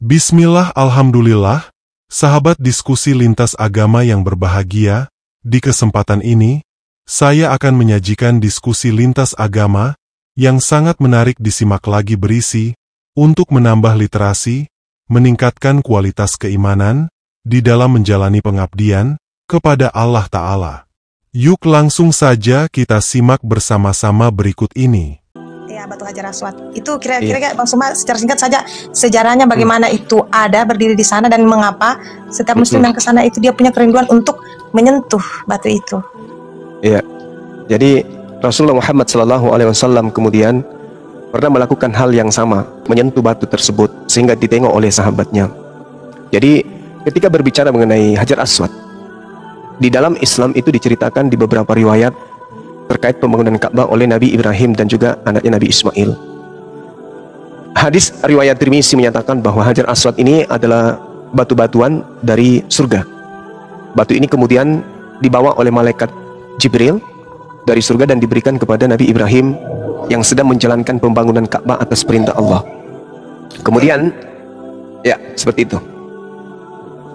Bismillah, alhamdulillah, sahabat diskusi lintas agama yang berbahagia, di kesempatan ini, saya akan menyajikan diskusi lintas agama yang sangat menarik disimak lagi berisi untuk menambah literasi, meningkatkan kualitas keimanan, di dalam menjalani pengabdian kepada Allah Ta'ala. Yuk langsung saja kita simak bersama-sama berikut ini. Ya, Batu Hajar Aswad itu kira-kira Bang Suma secara singkat saja sejarahnya bagaimana itu ada berdiri di sana dan mengapa setiap muslim yang ke sana itu dia punya kerinduan untuk menyentuh batu itu. Iya. Jadi Rasulullah Muhammad SAW kemudian pernah melakukan hal yang sama, menyentuh batu tersebut sehingga ditengok oleh sahabatnya. Jadi ketika berbicara mengenai Hajar Aswad, di dalam Islam itu diceritakan di beberapa riwayat terkait pembangunan Ka'bah oleh Nabi Ibrahim dan juga anaknya Nabi Ismail. Hadis riwayat Tirmizi menyatakan bahwa Hajar Aswad ini adalah batu-batuan dari surga. Batu ini kemudian dibawa oleh malaikat Jibril dari surga dan diberikan kepada Nabi Ibrahim yang sedang menjalankan pembangunan Ka'bah atas perintah Allah. Kemudian, ya seperti itu.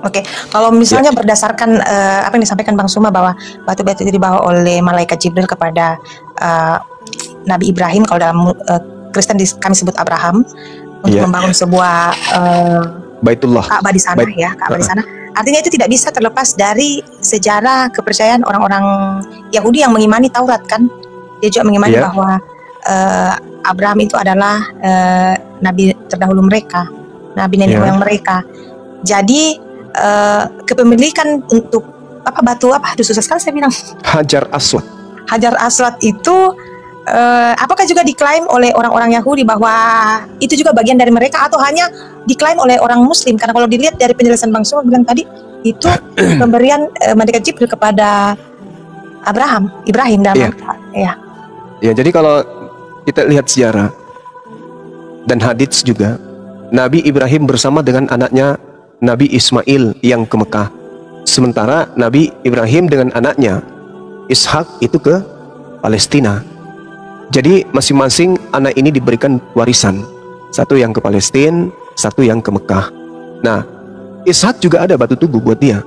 Oke, kalau misalnya berdasarkan apa yang disampaikan Bang Suma bahwa batu-batu itu dibawa oleh malaikat Jibril kepada Nabi Ibrahim, kalau dalam Kristen kami sebut Abraham, untuk membangun sebuah Baitullah, Ka'bah di sana, Ka'bah di sana. Artinya itu tidak bisa terlepas dari sejarah kepercayaan orang-orang Yahudi yang mengimani Taurat, kan? Dia juga mengimani bahwa Abraham itu adalah nabi terdahulu mereka, nabi nenek moyang mereka. Jadi kepemilikan untuk batu aduh susah sekali saya bilang. Hajar Aswad. Hajar Aswad itu apakah juga diklaim oleh orang-orang Yahudi bahwa itu juga bagian dari mereka atau hanya diklaim oleh orang Muslim? Karena kalau dilihat dari penjelasan Bang Suma bilang tadi itu pemberian malaikat Jibril kepada Ibrahim dalam ya, jadi kalau kita lihat sejarah dan hadits juga, Nabi Ibrahim bersama dengan anaknya Nabi Ismail yang ke Mekah, sementara Nabi Ibrahim dengan anaknya Ishak itu ke Palestina. Jadi masing-masing anak ini diberikan warisan, satu yang ke Palestina, satu yang ke Mekah. Nah, Ishak juga ada batu tugu buat dia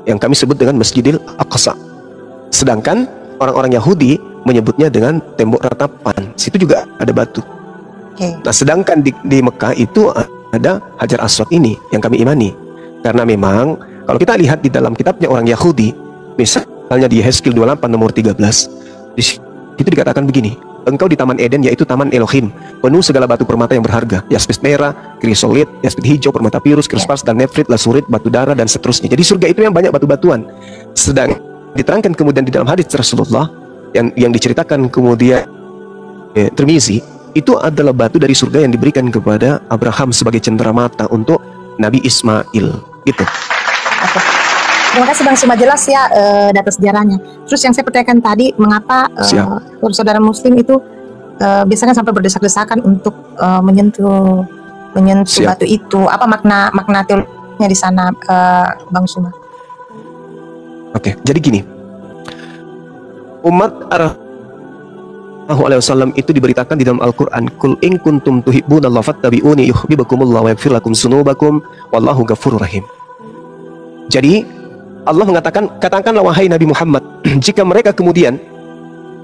yang kami sebut dengan Masjidil Aqsa, sedangkan orang-orang Yahudi menyebutnya dengan tembok ratapan, situ juga ada batu. Nah, sedangkan di Mekah itu ada Hajar Aswad ini yang kami imani, karena memang kalau kita lihat di dalam kitabnya orang Yahudi, misalnya di Yehezkiel 28 nomor 13, di situ dikatakan begini: engkau di Taman Eden, yaitu Taman Elohim, penuh segala batu permata yang berharga, yaspis merah, krisolit, yaspis hijau, permata pirus, krispars dan nefrit, lasurit, batu darah dan seterusnya. Jadi surga itu yang banyak batu-batuan. Sedang diterangkan kemudian di dalam hadis Rasulullah yang diceritakan kemudian Tirmizi, itu adalah batu dari surga yang diberikan kepada Abraham sebagai cenderamata untuk Nabi Ismail, gitu. Oke. Terima kasih Bang Suma, jelas ya data sejarahnya. Terus yang saya pertanyakan tadi, mengapa saudara Muslim itu biasanya sampai berdesak-desakan untuk menyentuh batu itu? Apa makna teologinya di sana, Bang Suma? Oke, jadi gini, umat SAW itu diberitakan di dalam Al-Quran, Kul in kuntum tuhibbunallaha fattabi'uni yuhibbukumullah wa yaghfir lakum dzunubakum wallahu ghafurur rahim. Jadi Allah mengatakan, katakanlah wahai Nabi Muhammad, jika mereka kemudian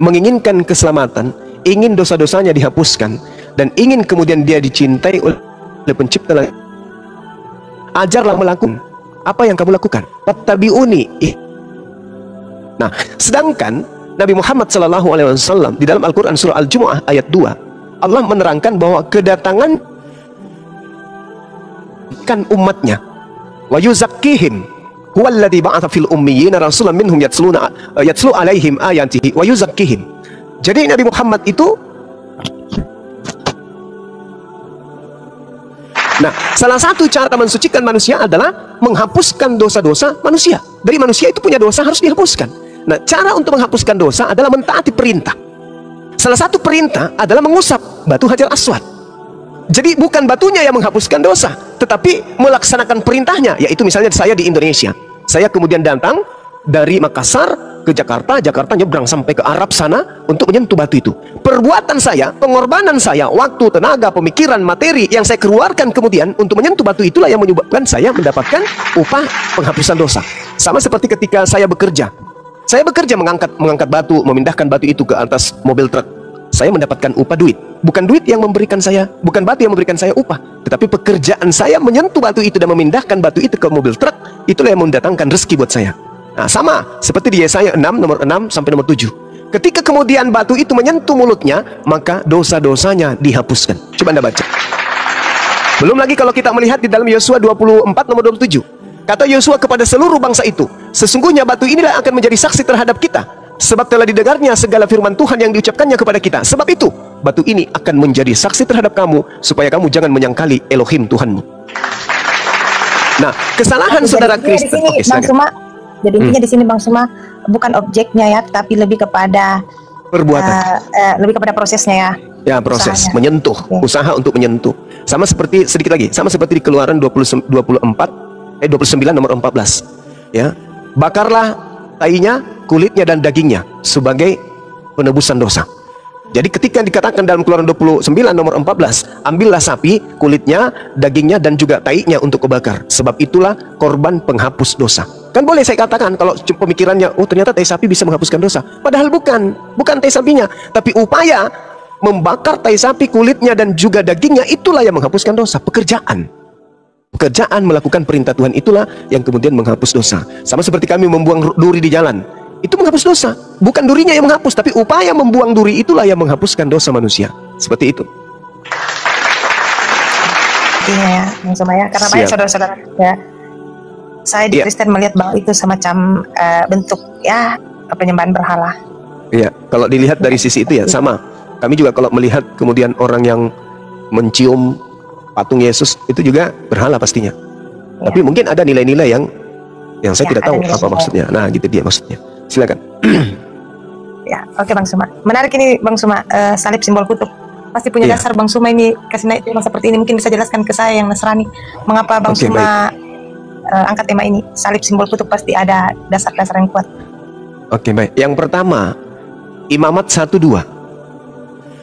menginginkan keselamatan, ingin dosa-dosanya dihapuskan, dan ingin kemudian dia dicintai oleh pencipta langit, ajarlah melakukan apa yang kamu lakukan, fattabi'uni. Nah, sedangkan Nabi Muhammad SAW di dalam Al-Quran surah Al-Jumu'ah ayat 2, Allah menerangkan bahwa kedatangan kan umatnya, wa yuzakkihim huwallazi ba'atsa fil ummiyina rasulan minhum yatslu alaihim ayatihi wa yuzakkihim. Jadi Nabi Muhammad itu, nah, salah satu cara mensucikan manusia adalah menghapuskan dosa-dosa manusia. Dari manusia itu punya dosa harus dihapuskan. Nah, cara untuk menghapuskan dosa adalah mentaati perintah. Salah satu perintah adalah mengusap batu Hajar Aswad. Jadi bukan batunya yang menghapuskan dosa, tetapi melaksanakan perintahnya. Yaitu misalnya saya di Indonesia, saya kemudian datang dari Makassar ke Jakarta, Jakarta nyebrang sampai ke Arab sana untuk menyentuh batu itu. Perbuatan saya, pengorbanan saya, waktu, tenaga, pemikiran, materi yang saya keluarkan kemudian untuk menyentuh batu itulah yang menyebabkan saya mendapatkan upah penghapusan dosa. Sama seperti ketika saya bekerja. Saya bekerja mengangkat batu, memindahkan batu itu ke atas mobil truk. Saya mendapatkan upah duit. Bukan duit yang memberikan saya, bukan batu yang memberikan saya upah, tetapi pekerjaan saya menyentuh batu itu dan memindahkan batu itu ke mobil truk, itulah yang mendatangkan rezeki buat saya. Nah, sama seperti di Yesaya 6 nomor 6 sampai nomor 7. Ketika kemudian batu itu menyentuh mulutnya, maka dosa-dosanya dihapuskan. Coba Anda baca. Belum lagi kalau kita melihat di dalam Yosua 24 nomor 27. Kata Yosua kepada seluruh bangsa itu, sesungguhnya batu inilah akan menjadi saksi terhadap kita, sebab telah didengarnya segala firman Tuhan yang diucapkannya kepada kita. Sebab itu, batu ini akan menjadi saksi terhadap kamu, supaya kamu jangan menyangkali Elohim Tuhanmu. Nah, kesalahan saudara Kristen. Oke, Bang Suma, jadi intinya di sini Bang Suma bukan objeknya ya, tapi lebih kepada perbuatan, lebih kepada prosesnya ya. Ya, proses usahanya. menyentuh, usaha untuk menyentuh. Sama seperti sedikit lagi, sama seperti di Keluaran 29 nomor 14. Ya, bakarlah tainya, kulitnya dan dagingnya sebagai penebusan dosa. Jadi ketika dikatakan dalam Keluaran 29 nomor 14, ambillah sapi, kulitnya, dagingnya dan juga tainya untuk kebakar, sebab itulah korban penghapus dosa. Kan boleh saya katakan kalau pemikirannya, oh ternyata tai sapi bisa menghapuskan dosa. Padahal bukan tai sapinya, tapi upaya membakar tai sapi, kulitnya dan juga dagingnya, itulah yang menghapuskan dosa. Pekerjaan melakukan perintah Tuhan itulah yang kemudian menghapus dosa. Sama seperti kami membuang duri di jalan, itu menghapus dosa. Bukan durinya yang menghapus, tapi upaya membuang duri itulah yang menghapuskan dosa manusia. Seperti itu. Iya ya, Bang Suma ya. Karena banyak saudara-saudara ya, saya di Kristen melihat bahwa itu semacam bentuk ya penyembahan berhala. Iya, kalau dilihat dari sisi itu ya sama. Kami juga kalau melihat kemudian orang yang mencium patung Yesus, itu juga berhala pastinya. Ya. Tapi mungkin ada nilai-nilai yang saya tidak tahu apa maksudnya. Nah, gitu dia maksudnya. Silakan. Ya, oke Bang Suma. Menarik ini Bang Suma, salib simbol kutub. Pasti punya dasar Bang Suma ini kasih naik tema seperti ini. Mungkin bisa jelaskan ke saya yang Nasrani, mengapa Bang Suma angkat tema ini. Salib simbol kutub pasti ada dasar-dasar yang kuat. Oke, baik. Yang pertama, Imamat 1:2.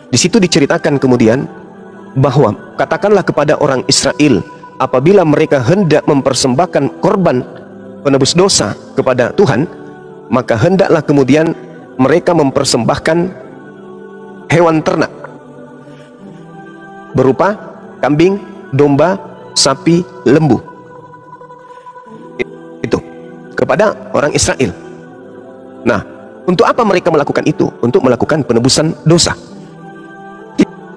Di situ diceritakan kemudian bahwa katakanlah kepada orang Israel, apabila mereka hendak mempersembahkan korban penebus dosa kepada Tuhan, maka hendaklah kemudian mereka mempersembahkan hewan ternak berupa kambing, domba, sapi, lembu. Itu kepada orang Israel. Nah, untuk apa mereka melakukan itu? Untuk melakukan penebusan dosa.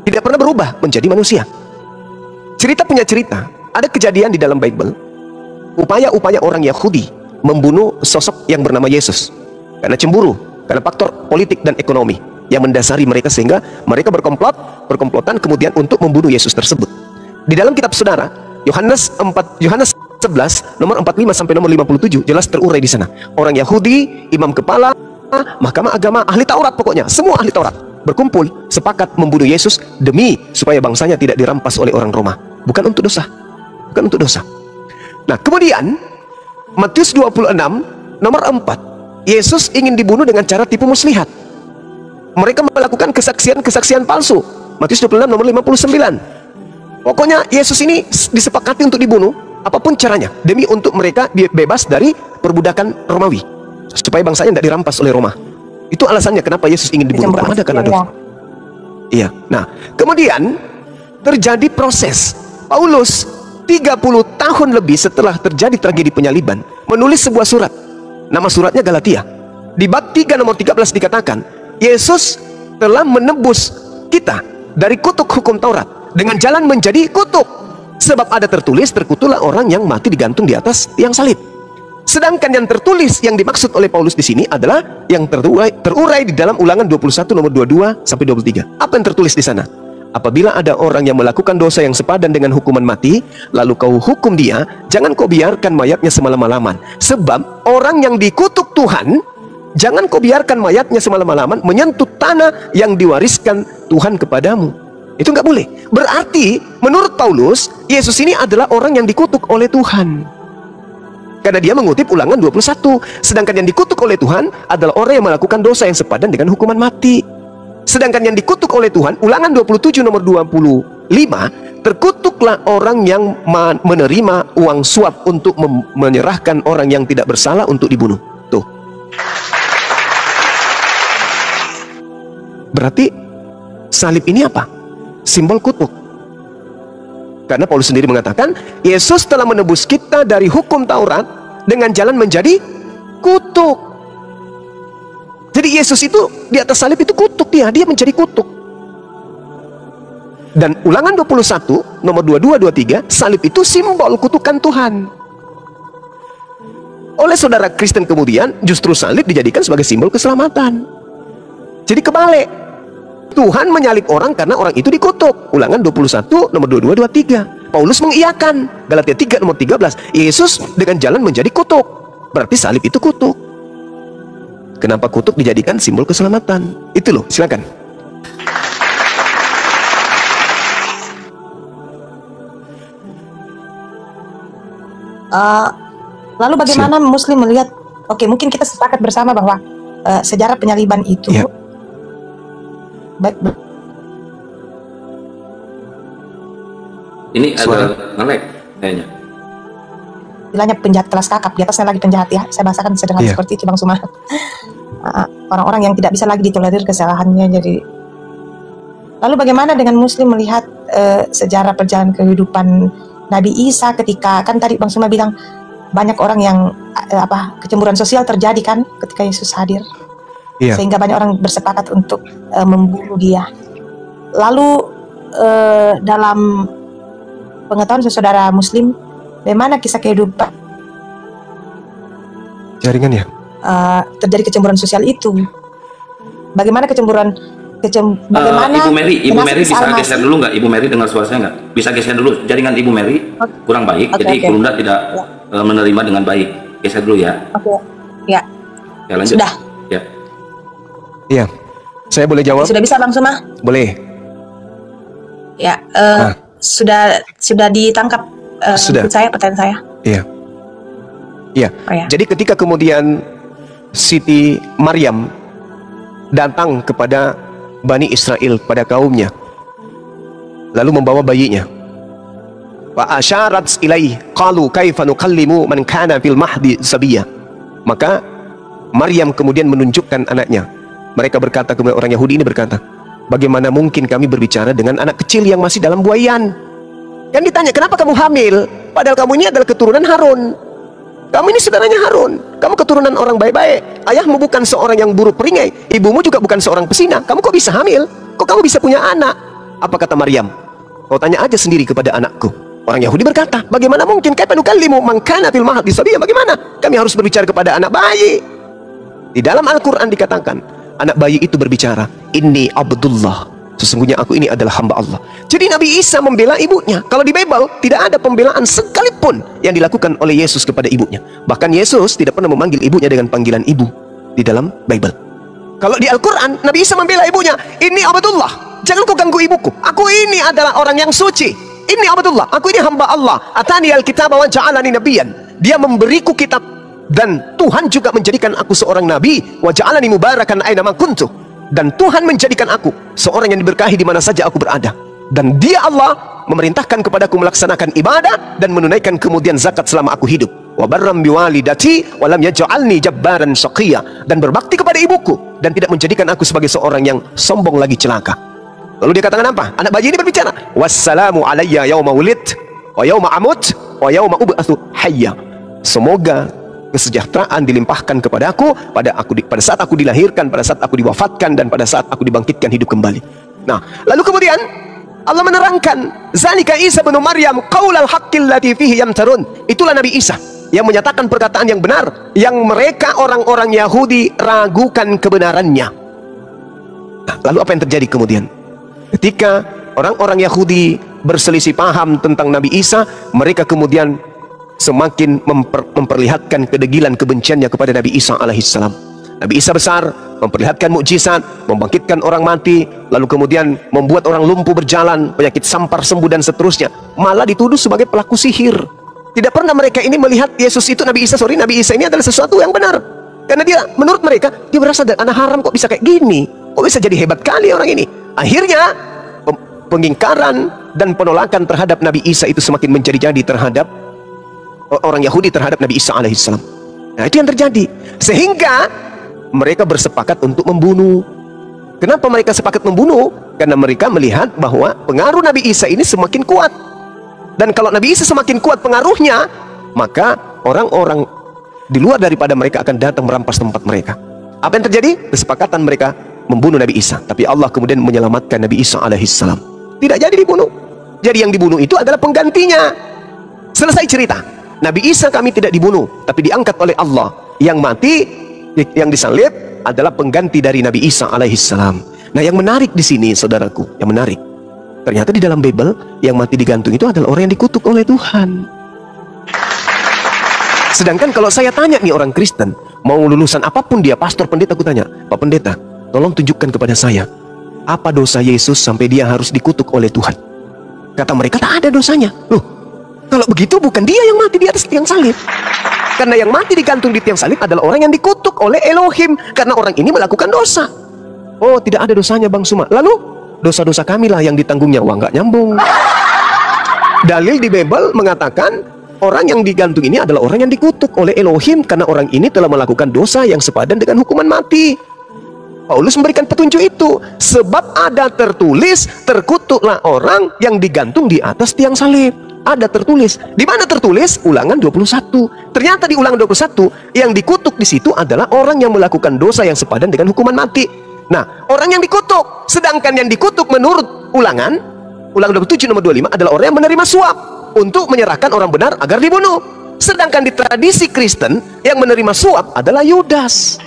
Tidak pernah berubah menjadi manusia. Cerita punya cerita. Ada kejadian di dalam Bible, upaya-upaya orang Yahudi membunuh sosok yang bernama Yesus karena cemburu, karena faktor politik dan ekonomi yang mendasari mereka, sehingga mereka berkomplotan kemudian untuk membunuh Yesus tersebut. Di dalam kitab saudara Yohanes 11 nomor 45 sampai nomor 57 jelas terurai di sana. Orang Yahudi, imam kepala, mahkamah agama, ahli Taurat, pokoknya semua ahli Taurat berkumpul sepakat membunuh Yesus demi supaya bangsanya tidak dirampas oleh orang Roma. Bukan untuk dosa. Bukan untuk dosa. Nah, kemudian Matius 26 nomor 4, Yesus ingin dibunuh dengan cara tipu muslihat. Mereka melakukan kesaksian palsu. Matius 26 nomor 59. Pokoknya Yesus ini disepakati untuk dibunuh apapun caranya, demi untuk mereka bebas dari perbudakan Romawi, supaya bangsanya tidak dirampas oleh Roma. Itu alasannya kenapa Yesus ingin dibunuh. Ada karena dosa. Iya. Nah, kemudian terjadi proses. Paulus 30 tahun lebih setelah terjadi tragedi penyaliban menulis sebuah surat. Nama suratnya Galatia. Di bab 3 nomor 13 dikatakan, Yesus telah menebus kita dari kutuk hukum Taurat dengan jalan menjadi kutuk. Sebab ada tertulis, terkutuklah orang yang mati digantung di atas tiang salib. Sedangkan yang tertulis, yang dimaksud oleh Paulus di sini adalah yang terurai di dalam Ulangan 21 nomor 22 sampai 23. Apa yang tertulis di sana? Apabila ada orang yang melakukan dosa yang sepadan dengan hukuman mati, lalu kau hukum dia, jangan kau biarkan mayatnya semalam-malaman. Sebab orang yang dikutuk Tuhan, jangan kau biarkan mayatnya semalam-malaman menyentuh tanah yang diwariskan Tuhan kepadamu. Itu nggak boleh. Berarti menurut Paulus, Yesus ini adalah orang yang dikutuk oleh Tuhan. Karena dia mengutip Ulangan 21. Sedangkan yang dikutuk oleh Tuhan adalah orang yang melakukan dosa yang sepadan dengan hukuman mati. Sedangkan yang dikutuk oleh Tuhan, Ulangan 27 nomor 25, terkutuklah orang yang menerima uang suap untuk menyerahkan orang yang tidak bersalah untuk dibunuh. Tuh. Berarti salib ini apa? Simbol kutuk. Karena Paulus sendiri mengatakan, Yesus telah menebus kita dari hukum Taurat dengan jalan menjadi kutuk. Jadi Yesus itu di atas salib itu kutuk dia menjadi kutuk. Dan Ulangan 21 nomor 22 23, salib itu simbol kutukan Tuhan. Oleh saudara Kristen kemudian justru salib dijadikan sebagai simbol keselamatan. Jadi kebalik. Tuhan menyalib orang karena orang itu dikutuk. Ulangan 21 nomor 22 23. Paulus mengiyakan. Galatia 3 nomor 13. Yesus dengan jalan menjadi kutuk. Berarti salib itu kutuk. Kenapa kutuk dijadikan simbol keselamatan? Itu loh, silakan. Lalu bagaimana Muslim melihat? Oke, mungkin kita sepakat bersama bahwa sejarah penyaliban itu ini ada ngelek kayaknya. Bilangnya penjahat kelas kakap, di atasnya lagi penjahat ya. Saya bahasakan sederhana seperti itu Bang Suma. Orang-orang yang tidak bisa lagi ditolerir kesalahannya. Jadi, lalu bagaimana dengan Muslim melihat sejarah perjalanan kehidupan Nabi Isa ketika kan tadi Bang Suma bilang banyak orang yang kecemburuan sosial terjadi kan ketika Yesus hadir. Sehingga banyak orang bersepakat untuk membunuh dia. Lalu dalam pengetahuan saudara Muslim, bagaimana kisah kehidupan jaringan ya? Terjadi kecemburuan sosial itu? Bagaimana bagaimana Ibu Mary bisa geser dulu nggak? Ibu Mary dengar suara saya nggak? Bisa geser dulu. Jaringan Ibu Mary kurang baik, jadi Bunda tidak menerima dengan baik. Geser dulu ya. Ya. Ya lanjut. Sudah. Ya. Iya, saya boleh jawab? Sudah bisa Bang Suma? Boleh. Ya, sudah ditangkap saya, pertanyaan saya. Iya. Oh, ya. Jadi ketika kemudian Siti Maryam datang kepada Bani Israel, pada kaumnya, lalu membawa bayinya. Wa asyarat ilaihi qalu kaifa nukallimu man kana fil mahdi sabiyya. Maka Maryam kemudian menunjukkan anaknya. Mereka berkata, kemudian orang Yahudi ini berkata, bagaimana mungkin kami berbicara dengan anak kecil yang masih dalam buayan? Kan ditanya, kenapa kamu hamil? Padahal kamu ini adalah keturunan Harun. Kamu ini saudaranya Harun. Kamu keturunan orang baik-baik. Ayahmu bukan seorang yang buruh peringai. Ibumu juga bukan seorang pesina. Kamu kok bisa hamil? Kok kamu bisa punya anak? Apa kata Maryam? Kau tanya aja sendiri kepada anakku. Orang Yahudi berkata, bagaimana mungkin kaifa nukallimu man kana fil mahdi sabiyya? Bagaimana kami harus berbicara kepada anak bayi? Di dalam Al-Quran dikatakan, anak bayi itu berbicara, Inni Abdullah, sesungguhnya aku ini adalah hamba Allah. Jadi Nabi Isa membela ibunya. Kalau di Bible tidak ada pembelaan sekalipun yang dilakukan oleh Yesus kepada ibunya. Bahkan Yesus tidak pernah memanggil ibunya dengan panggilan ibu di dalam Bible. Kalau di Al-Quran, Nabi Isa membela ibunya, Inni Abdullah, jangan kau ganggu ibuku, aku ini adalah orang yang suci. Inni Abdullah, aku ini hamba Allah. Atani al-kitab wa ja'alani nabiyyan. Dia memberiku kitab, dan Tuhan juga menjadikan aku seorang nabi. Wa ja'alani mubarakan aina ma kuntu. Dan Tuhan menjadikan aku seorang yang diberkahi di mana saja aku berada. Dan Dia Allah memerintahkan kepadaku melaksanakan ibadah dan menunaikan kemudian zakat selama aku hidup. Wa barram biwalidati wa lam yaj'alni jabbaran syaqiyya. Dan berbakti kepada ibuku dan tidak menjadikan aku sebagai seorang yang sombong lagi celaka. Lalu dia katakan apa? Anak bayi ini berbicara, wassalamu alayya yauma wulidtu wa yauma amut wa yauma ub'atsu hayya. Semoga kesejahteraan dilimpahkan kepadaku pada saat aku dilahirkan, pada saat aku diwafatkan, dan pada saat aku dibangkitkan hidup kembali. Nah, lalu kemudian Allah menerangkan, zalika Isa bin Maryam qaulal haqqil lati fihi yamtarun. Itulah Nabi Isa yang menyatakan perkataan yang benar yang mereka orang-orang Yahudi ragukan kebenarannya. Nah, lalu apa yang terjadi kemudian? Ketika orang-orang Yahudi berselisih paham tentang Nabi Isa, mereka kemudian semakin memperlihatkan kedegilan kebenciannya kepada Nabi Isa alaihissalam. Nabi Isa besar, memperlihatkan mukjizat, membangkitkan orang mati, lalu kemudian membuat orang lumpuh berjalan, penyakit sampar sembuh dan seterusnya. Malah dituduh sebagai pelaku sihir. Tidak pernah mereka ini melihat Yesus itu, Nabi Isa ini adalah sesuatu yang benar. Karena dia, menurut mereka, dia berasal dari anak haram, kok bisa kayak gini? Kok bisa jadi hebat kali orang ini? Akhirnya, pengingkaran dan penolakan terhadap Nabi Isa itu semakin menjadi-jadi terhadap orang Yahudi terhadap Nabi Isa alaihissalam. Nah, itu yang terjadi. Sehingga mereka bersepakat untuk membunuh. Kenapa mereka sepakat membunuh? Karena mereka melihat bahwa pengaruh Nabi Isa ini semakin kuat. Dan kalau Nabi Isa semakin kuat pengaruhnya, maka orang-orang di luar daripada mereka akan datang merampas tempat mereka. Apa yang terjadi? Kesepakatan mereka membunuh Nabi Isa. Tapi Allah kemudian menyelamatkan Nabi Isa alaihissalam. Tidak jadi dibunuh. Jadi yang dibunuh itu adalah penggantinya. Selesai cerita. Nabi Isa kami tidak dibunuh, tapi diangkat oleh Allah. Yang mati, yang disalib adalah pengganti dari Nabi Isa alaihissalam. Nah, yang menarik di sini, saudaraku, yang menarik, ternyata di dalam Bible yang mati digantung itu adalah orang yang dikutuk oleh Tuhan. Sedangkan kalau saya tanya nih orang Kristen, mau lulusan apapun dia, pastor, pendeta, aku tanya, Pak Pendeta, tolong tunjukkan kepada saya, apa dosa Yesus sampai dia harus dikutuk oleh Tuhan? Kata mereka, tak ada dosanya. Loh, kalau begitu bukan dia yang mati di atas tiang salib. Karena yang mati digantung di tiang salib adalah orang yang dikutuk oleh Elohim, karena orang ini melakukan dosa. Oh, tidak ada dosanya Bang Suma. Lalu, dosa-dosa kami lah yang ditanggungnya. Wah, nggak nyambung. Dalil di Bible mengatakan orang yang digantung ini adalah orang yang dikutuk oleh Elohim karena orang ini telah melakukan dosa yang sepadan dengan hukuman mati. Paulus memberikan petunjuk itu, sebab ada tertulis, terkutuklah orang yang digantung di atas tiang salib. Ada tertulis. Di mana tertulis? Ulangan 21. Ternyata di Ulangan 21 yang dikutuk di situ adalah orang yang melakukan dosa yang sepadan dengan hukuman mati. Nah, orang yang dikutuk, sedangkan yang dikutuk menurut Ulangan 27 nomor 25 adalah orang yang menerima suap untuk menyerahkan orang benar agar dibunuh. Sedangkan di tradisi Kristen yang menerima suap adalah Yudas.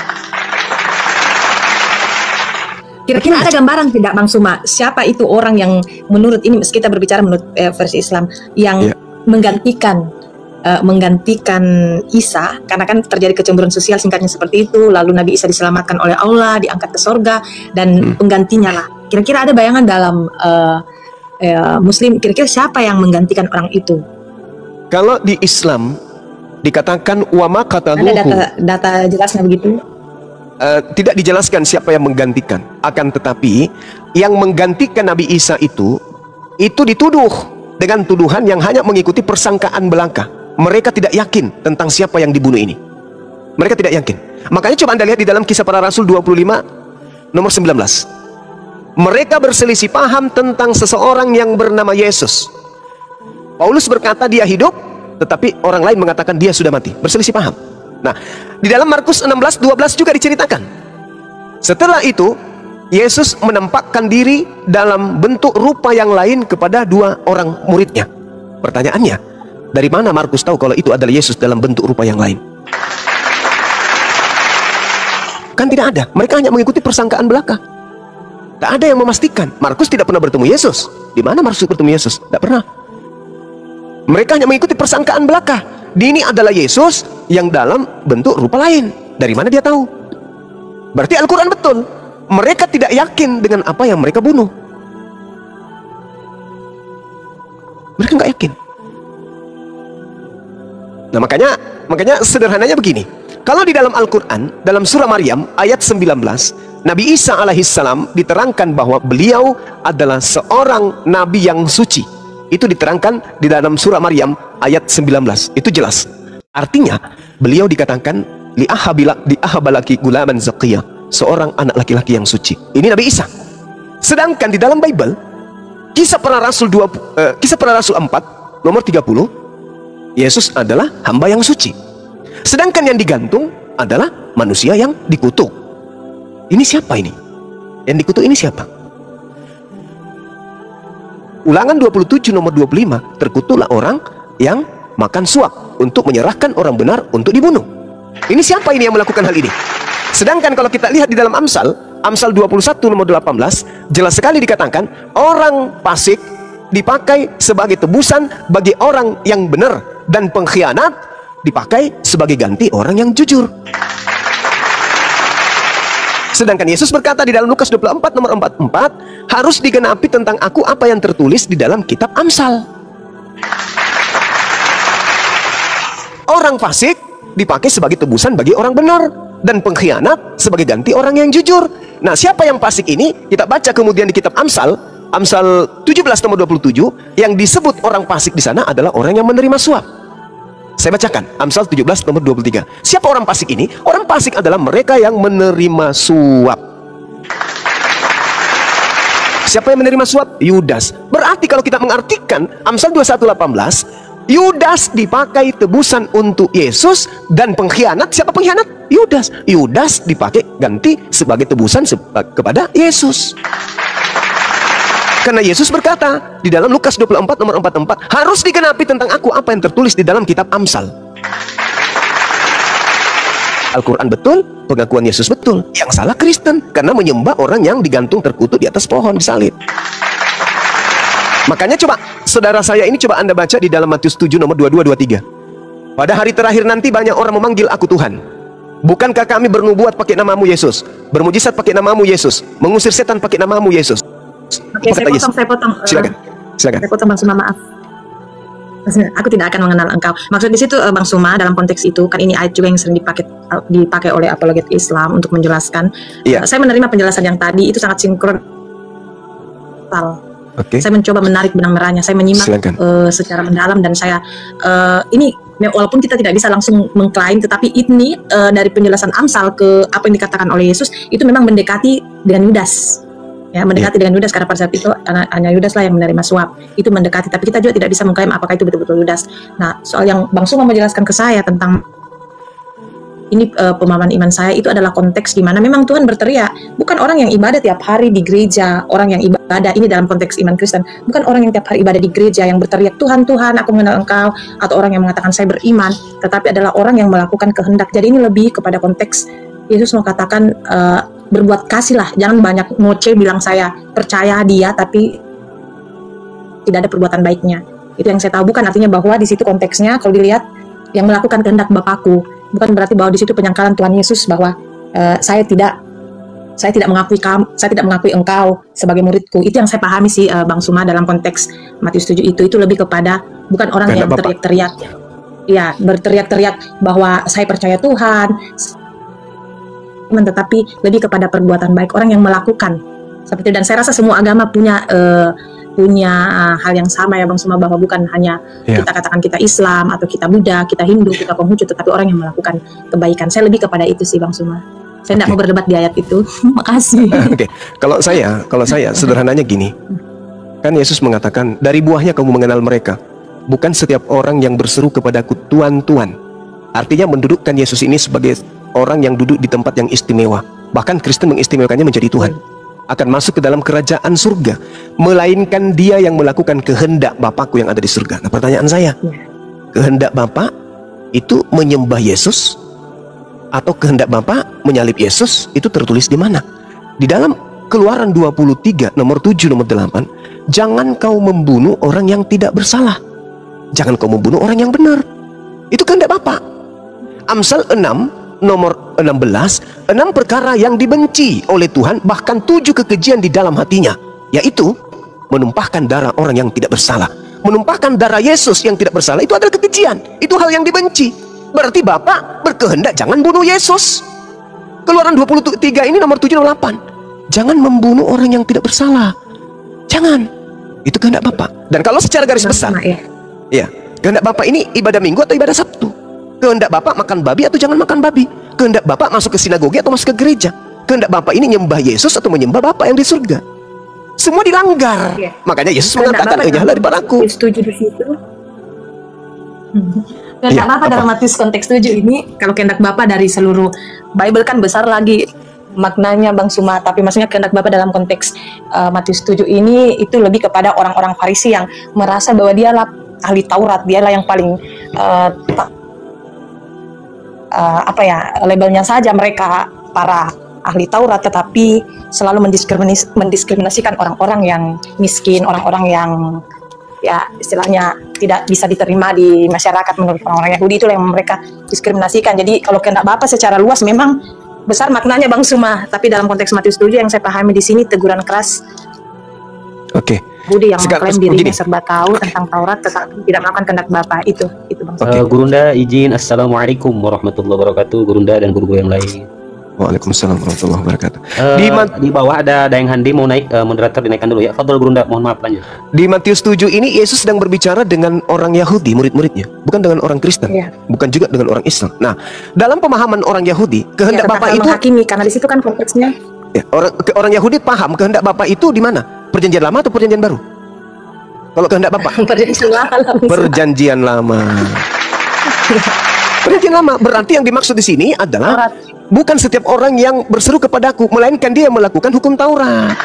Kira-kira ada gambaran tidak Bang Suma, siapa itu orang yang menurut ini, kita berbicara menurut versi Islam, yang menggantikan Isa, karena kan terjadi kecemburuan sosial singkatnya seperti itu, lalu Nabi Isa diselamatkan oleh Allah, diangkat ke sorga, dan penggantinya lah. Kira-kira ada bayangan dalam Muslim, kira-kira siapa yang menggantikan orang itu? Kalau di Islam dikatakan wama kataluhu, ada data jelasnya begitu? Tidak dijelaskan siapa yang menggantikan. Akan tetapi yang menggantikan Nabi Isa itu dituduh dengan tuduhan yang hanya mengikuti persangkaan belaka. Mereka tidak yakin tentang siapa yang dibunuh ini. Mereka tidak yakin. Makanya coba Anda lihat di dalam Kisah Para Rasul 25 nomor 19. Mereka berselisih paham tentang seseorang yang bernama Yesus. Paulus berkata dia hidup, tetapi orang lain mengatakan dia sudah mati. Berselisih paham. Nah, di dalam Markus 16:12 juga diceritakan. Setelah itu, Yesus menampakkan diri dalam bentuk rupa yang lain kepada dua orang muridnya. Pertanyaannya, dari mana Markus tahu kalau itu adalah Yesus dalam bentuk rupa yang lain? Kan tidak ada. Mereka hanya mengikuti persangkaan belaka. Tak ada yang memastikan. Markus tidak pernah bertemu Yesus. Di mana Markus bertemu Yesus? Tidak pernah. Mereka hanya mengikuti persangkaan belaka. Ini adalah Yesus yang dalam bentuk rupa lain. Dari mana dia tahu? Berarti Al-Quran betul. Mereka tidak yakin dengan apa yang mereka bunuh. Mereka nggak yakin. Nah, makanya sederhananya begini. Kalau di dalam Al-Quran, dalam surah Maryam ayat 19, Nabi Isa alaihissalam diterangkan bahwa beliau adalah seorang nabi yang suci. Itu diterangkan di dalam surah Maryam ayat 19. Itu jelas. Artinya beliau dikatakan li'ahabalaki gulaman zakiyah, seorang anak laki-laki yang suci. Ini Nabi Isa. Sedangkan di dalam Bible Kisah Para Rasul 4 nomor 30, Yesus adalah hamba yang suci. Sedangkan yang digantung adalah manusia yang dikutuk. Ini siapa ini? Yang dikutuk ini siapa? Ulangan 27 nomor 25, terkutuklah orang yang makan suap untuk menyerahkan orang benar untuk dibunuh. Ini siapa ini yang melakukan hal ini? Sedangkan kalau kita lihat di dalam Amsal 21 nomor 18, jelas sekali dikatakan orang fasik dipakai sebagai tebusan bagi orang yang benar, dan pengkhianat dipakai sebagai ganti orang yang jujur. Sedangkan Yesus berkata di dalam Lukas 24 nomor 44, harus digenapi tentang aku apa yang tertulis di dalam kitab Amsal. orang fasik dipakai sebagai tebusan bagi orang benar, dan pengkhianat sebagai ganti orang yang jujur. Nah, siapa yang fasik ini? Kita baca kemudian di kitab Amsal 17 nomor 27, yang disebut orang fasik di sana adalah orang yang menerima suap. Saya bacakan Amsal 17 nomor 23. Siapa orang fasik ini? Orang fasik adalah mereka yang menerima suap. Siapa yang menerima suap? Yudas. Berarti kalau kita mengartikan Amsal 21:18, Yudas dipakai tebusan untuk Yesus, dan pengkhianat, siapa pengkhianat? Yudas. Yudas dipakai ganti sebagai tebusan kepada Yesus. Karena Yesus berkata di dalam Lukas 24 nomor 44, harus digenapi tentang aku apa yang tertulis di dalam kitab Amsal. Al-Quran betul, pengakuan Yesus betul. Yang salah Kristen, karena menyembah orang yang digantung terkutuk di atas pohon disalib. Makanya coba saudara saya ini, coba Anda baca di dalam Matius 7 nomor 22-23. Pada hari terakhir nanti banyak orang memanggil aku Tuhan. Bukankah kami bernubuat pakai namamu Yesus, bermujizat pakai namamu Yesus, mengusir setan pakai namamu Yesus? Oke, saya potong. Silakan. Saya potong, Bang Suma, maaf. Aku tidak akan mengenal engkau. Maksud di situ Bang Suma, dalam konteks itu kan ini ayat juga yang sering dipakai oleh apologet Islam untuk menjelaskan. Saya menerima penjelasan yang tadi itu sangat sinkron. Saya mencoba menarik benang merahnya. Saya menyimak secara mendalam, dan saya ini walaupun kita tidak bisa langsung mengklaim, tetapi ini dari penjelasan Amsal ke apa yang dikatakan oleh Yesus itu memang mendekati dengan Yudas. Ya, mendekati dengan Yudas, karena pada saat itu hanya Yudas lah yang menerima suap. Itu mendekati, tapi kita juga tidak bisa mengklaim apakah itu betul-betul Yudas. Nah, soal yang Bang Suma menjelaskan ke saya tentang ini, pemahaman iman saya itu adalah konteks di mana memang Tuhan berteriak, bukan orang yang ibadah tiap hari di gereja, orang yang ibadah ini dalam konteks iman Kristen, bukan orang yang tiap hari ibadah di gereja yang berteriak Tuhan, Tuhan, aku mengenal Engkau, atau orang yang mengatakan saya beriman, tetapi adalah orang yang melakukan kehendak. Jadi ini lebih kepada konteks Yesus mau katakan berbuat kasih lah, jangan banyak ngoceh bilang saya percaya dia tapi tidak ada perbuatan baiknya. Itu yang saya tahu, bukan artinya bahwa di situ konteksnya kalau dilihat yang melakukan kehendak Bapakku, bukan berarti bahwa di situ penyangkalan Tuhan Yesus bahwa saya tidak mengakui engkau sebagai muridku. Itu yang saya pahami sih, Bang Suma, dalam konteks Matius 7 itu lebih kepada bukan orang yang berteriak-teriak. Ya, berteriak-teriak bahwa saya percaya Tuhan, tetapi lebih kepada perbuatan baik, orang yang melakukan seperti itu. Dan saya rasa semua agama punya hal yang sama ya Bang Suma, bahwa bukan hanya kita katakan kita Islam atau kita Buddha, kita Hindu, kita Konghucu, tetapi orang yang melakukan kebaikan. Saya lebih kepada itu sih Bang Suma. Saya tidak mau berdebat di ayat itu. Makasih. Kalau saya sederhananya gini, kan Yesus mengatakan dari buahnya kamu mengenal mereka. Bukan setiap orang yang berseru kepadaku Tuhan, Tuhan. Artinya mendudukkan Yesus ini sebagai orang yang duduk di tempat yang istimewa. Bahkan Kristen mengistimewakannya menjadi Tuhan, akan masuk ke dalam kerajaan surga, melainkan dia yang melakukan kehendak Bapakku yang ada di surga. Nah, pertanyaan saya, kehendak Bapak itu menyembah Yesus atau kehendak Bapak menyalib Yesus? Itu tertulis di mana? Di dalam Keluaran 23 nomor 7 nomor 8, jangan kau membunuh orang yang tidak bersalah, jangan kau membunuh orang yang benar. Itu kehendak Bapak. Amsal 6 nomor 16, 6 perkara yang dibenci oleh Tuhan, bahkan 7 kekejian di dalam hatinya, yaitu menumpahkan darah orang yang tidak bersalah. Menumpahkan darah Yesus yang tidak bersalah itu adalah kekejian, itu hal yang dibenci. Berarti Bapak berkehendak jangan bunuh Yesus. Keluaran 23 ini nomor 7 nomor 8, jangan membunuh orang yang tidak bersalah, jangan. Itu kehendak Bapak. Dan kalau secara garis besar, ya, kehendak Bapak ini ibadah Minggu atau ibadah Sabtu? Kehendak Bapak makan babi atau jangan makan babi? Kehendak Bapak masuk ke sinagoge atau masuk ke gereja? Kehendak Bapak ini menyembah Yesus atau menyembah Bapak yang di surga? Semua dilanggar. Makanya Yesus mengatakan, "Enyahlah daripada-Aku." Setuju di situ. Kehendak Bapak dalam Matius konteks 7 ini, kalau kehendak Bapak dari seluruh Bible kan besar lagi maknanya Bang Suma, tapi maksudnya kehendak Bapak dalam konteks Matius 7 ini itu lebih kepada orang-orang Farisi yang merasa bahwa dialah ahli Taurat, dialah yang paling labelnya saja mereka para ahli Taurat, tetapi selalu mendiskriminasikan orang-orang yang miskin, orang-orang yang ya istilahnya tidak bisa diterima di masyarakat menurut orang-orang Yahudi. Itulah yang mereka diskriminasikan. Jadi kalau kehendak Bapak secara luas memang besar maknanya Bang Suma, tapi dalam konteks Matius 7 yang saya pahami di sini teguran keras. Oke. Budi yang Sekarang, mengklaim dirinya begini. serba tahu tentang Taurat tetapi tidak melakukan kehendak Bapa. Itu Bang. Gurunda izin, Assalamualaikum warahmatullahi wabarakatuh, Gurunda dan guru-guru yang lain. Waalaikumsalam warahmatullahi wabarakatuh. Di bawah ada Dayang Handi mau naik, moderator dinaikkan dulu ya. Fadol Gurunda, mohon maaf lanjut. Di Matius 7 ini Yesus sedang berbicara dengan orang Yahudi, murid-muridnya, bukan dengan orang Kristen, bukan juga dengan orang Islam. Nah, dalam pemahaman orang Yahudi, kehendak Bapa itu menghakimi, karena di situ kan konteksnya. Ya, orang Yahudi paham kehendak Bapa itu di mana? Perjanjian Lama atau Perjanjian Baru? Kalau kehendak Bapa? Perjanjian Lama. Perjanjian Lama. Perjanjian Lama berarti yang dimaksud di sini adalah bukan setiap orang yang berseru kepadaku, melainkan dia yang melakukan hukum Taurat.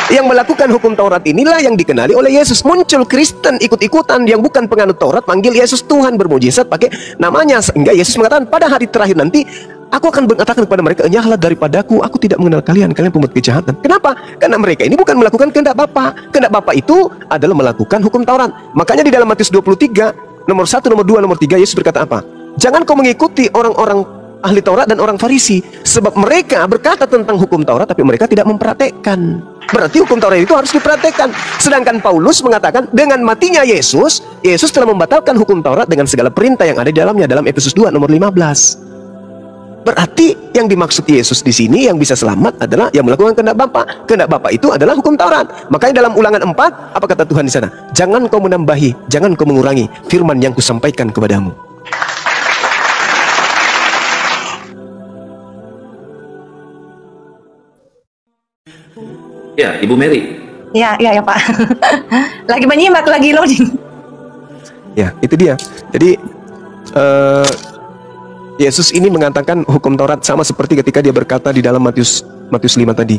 Yang melakukan hukum Taurat inilah yang dikenali oleh Yesus. Muncul Kristen ikut-ikutan yang bukan penganut Taurat, manggil Yesus Tuhan, bermujizat pakai namanya, sehingga Yesus mengatakan pada hari terakhir nanti aku akan mengatakan kepada mereka, enyahlah daripadaku, aku tidak mengenal kalian, kalian pembuat kejahatan. Kenapa? Karena mereka ini bukan melakukan kehendak Bapa. Kehendak Bapa itu adalah melakukan hukum Taurat. Makanya di dalam Matius 23 nomor 1, nomor 2, nomor 3 Yesus berkata apa? Jangan kau mengikuti orang-orang ahli Taurat dan orang Farisi, sebab mereka berkata tentang hukum Taurat tapi mereka tidak mempraktekkan. Berarti hukum Taurat itu harus dipraktekkan. Sedangkan Paulus mengatakan dengan matinya Yesus, Yesus telah membatalkan hukum Taurat dengan segala perintah yang ada di dalamnya, dalam Efesus 2 nomor 15. Berarti yang dimaksud Yesus di sini yang bisa selamat adalah yang melakukan kehendak Bapa. Kehendak Bapa itu adalah hukum Taurat. Makanya dalam Ulangan 4 apa kata Tuhan di sana? Jangan kau menambahi, jangan kau mengurangi firman yang kusampaikan kepadamu. Ya, Ibu Mary. Ya Pak. Lagi menyimak, lagi loading. Ya, itu dia. Jadi Yesus ini mengatakan hukum Taurat sama seperti ketika dia berkata di dalam Matius 5 tadi.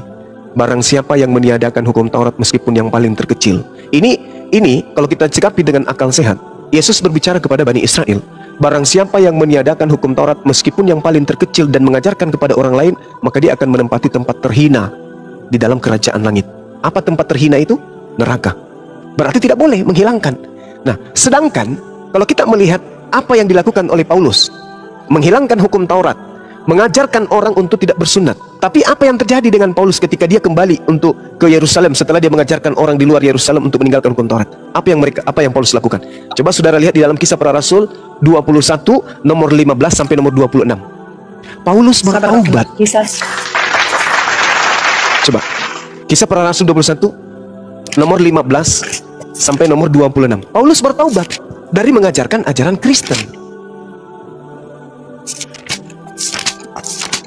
Barang siapa yang meniadakan hukum Taurat meskipun yang paling terkecil. Ini kalau kita cikapi dengan akal sehat, Yesus berbicara kepada Bani Israel. Barang siapa yang meniadakan hukum Taurat meskipun yang paling terkecil dan mengajarkan kepada orang lain, maka dia akan menempati tempat terhina di dalam kerajaan langit. Apa tempat terhina itu? Neraka. Berarti tidak boleh menghilangkan. Nah, sedangkan kalau kita melihat apa yang dilakukan oleh Paulus, menghilangkan hukum Taurat, mengajarkan orang untuk tidak bersunat. Tapi apa yang terjadi dengan Paulus ketika dia kembali untuk ke Yerusalem setelah dia mengajarkan orang di luar Yerusalem untuk meninggalkan hukum Taurat? Apa yang Paulus lakukan? Coba saudara lihat di dalam Kisah Para Rasul 21 nomor 15 sampai nomor 26. Paulus bertaubat. Coba Kisah Para Rasul 21 nomor 15 sampai nomor 26. Paulus bertaubat dari mengajarkan ajaran Kristen.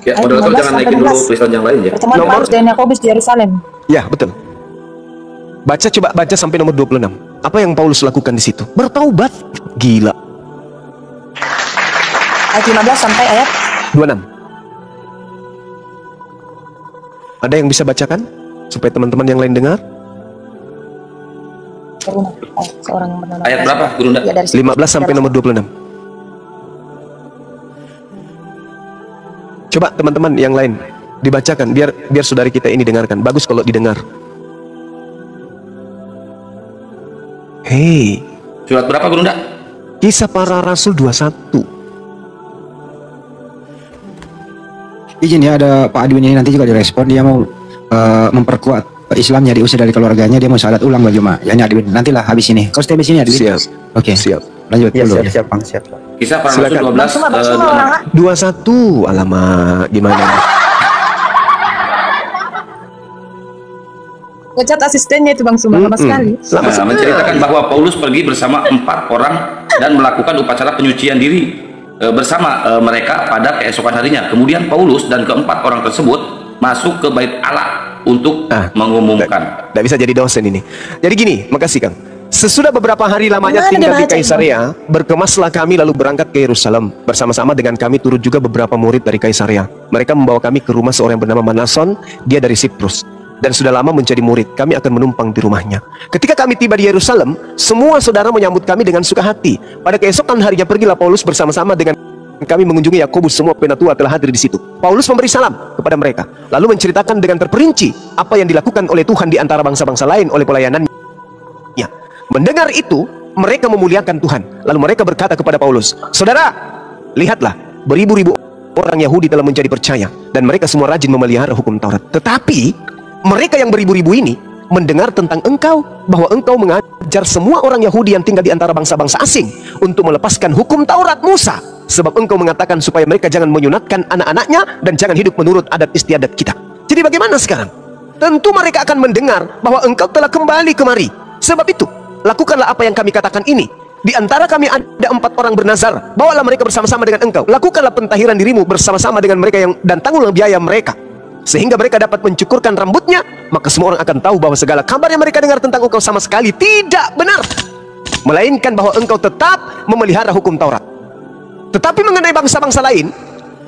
Ya, moderator jangan naikin dulu tulisan yang lain ya. Pertemuan Paulus dan Yakobus di Yerusalem. Ya, betul. Coba baca sampai nomor 26. Apa yang Paulus lakukan di situ? Bertaubat. Gila. Ayat 15 sampai ayat 26. Ada yang bisa bacakan supaya teman-teman yang lain dengar? seorang yang bernama Ayat berapa, Guru? Ya, dari 15 sampai nomor 26. Coba teman-teman yang lain dibacakan biar saudari kita ini dengarkan. Bagus kalau didengar. Hei. Surat berapa, Guru? Kisah Para Rasul 21. Izin ya, ada Pak Adwin ini nanti juga direspon. Dia mau memperkuat Islamnya, diusir dari keluarganya, dia mau salat ulang bagi jemaah. Ya, Adwin, nantilah habis ini. Kau stay di sini, Adwin. Siap. Oke. Siap. Lanjut Ya, dulu. siap, Bang, siap. Kisah Para Rasul 12 21. Alamak, gimana? Pecat asistennya itu Bang Suma, lama sekali. menceritakan bahwa Paulus pergi bersama 4 orang dan melakukan upacara penyucian diri bersama mereka pada keesokan harinya. Kemudian Paulus dan keempat orang tersebut masuk ke bait Allah untuk mengumumkan. Tidak bisa jadi dosen ini. Jadi gini, makasih Kang. Sesudah beberapa hari lamanya tinggal di Kaisarea, berkemaslah kami lalu berangkat ke Yerusalem. Bersama-sama dengan kami turut juga beberapa murid dari Kaisarea. Mereka membawa kami ke rumah seorang yang bernama Manason, dia dari Siprus. Dan sudah lama menjadi murid, kami akan menumpang di rumahnya. Ketika kami tiba di Yerusalem, semua saudara menyambut kami dengan suka hati. Pada keesokan harinya pergilah Paulus bersama-sama dengan kami mengunjungi Yakobus, semua penatua telah hadir di situ. Paulus memberi salam kepada mereka, lalu menceritakan dengan terperinci apa yang dilakukan oleh Tuhan di antara bangsa-bangsa lain oleh pelayanannya. Mendengar itu, mereka memuliakan Tuhan. Lalu mereka berkata kepada Paulus, "Saudara, lihatlah, beribu-ribu orang Yahudi telah menjadi percaya, dan mereka semua rajin memelihara hukum Taurat. Tetapi mereka yang beribu-ribu ini mendengar tentang engkau, bahwa engkau mengajar semua orang Yahudi yang tinggal di antara bangsa-bangsa asing untuk melepaskan hukum Taurat Musa, sebab engkau mengatakan supaya mereka jangan menyunatkan anak-anaknya dan jangan hidup menurut adat istiadat kita. Jadi bagaimana sekarang? Tentu mereka akan mendengar bahwa engkau telah kembali kemari. Sebab itu, lakukanlah apa yang kami katakan ini. Di antara kami ada 4 orang bernazar, bawalah mereka bersama-sama dengan engkau. Lakukanlah pentahiran dirimu bersama-sama dengan mereka dan tanggunglah biaya mereka, sehingga mereka dapat mencukurkan rambutnya. Maka semua orang akan tahu bahwa segala kabar yang mereka dengar tentang engkau sama sekali tidak benar, melainkan bahwa engkau tetap memelihara hukum Taurat. Tetapi mengenai bangsa-bangsa lain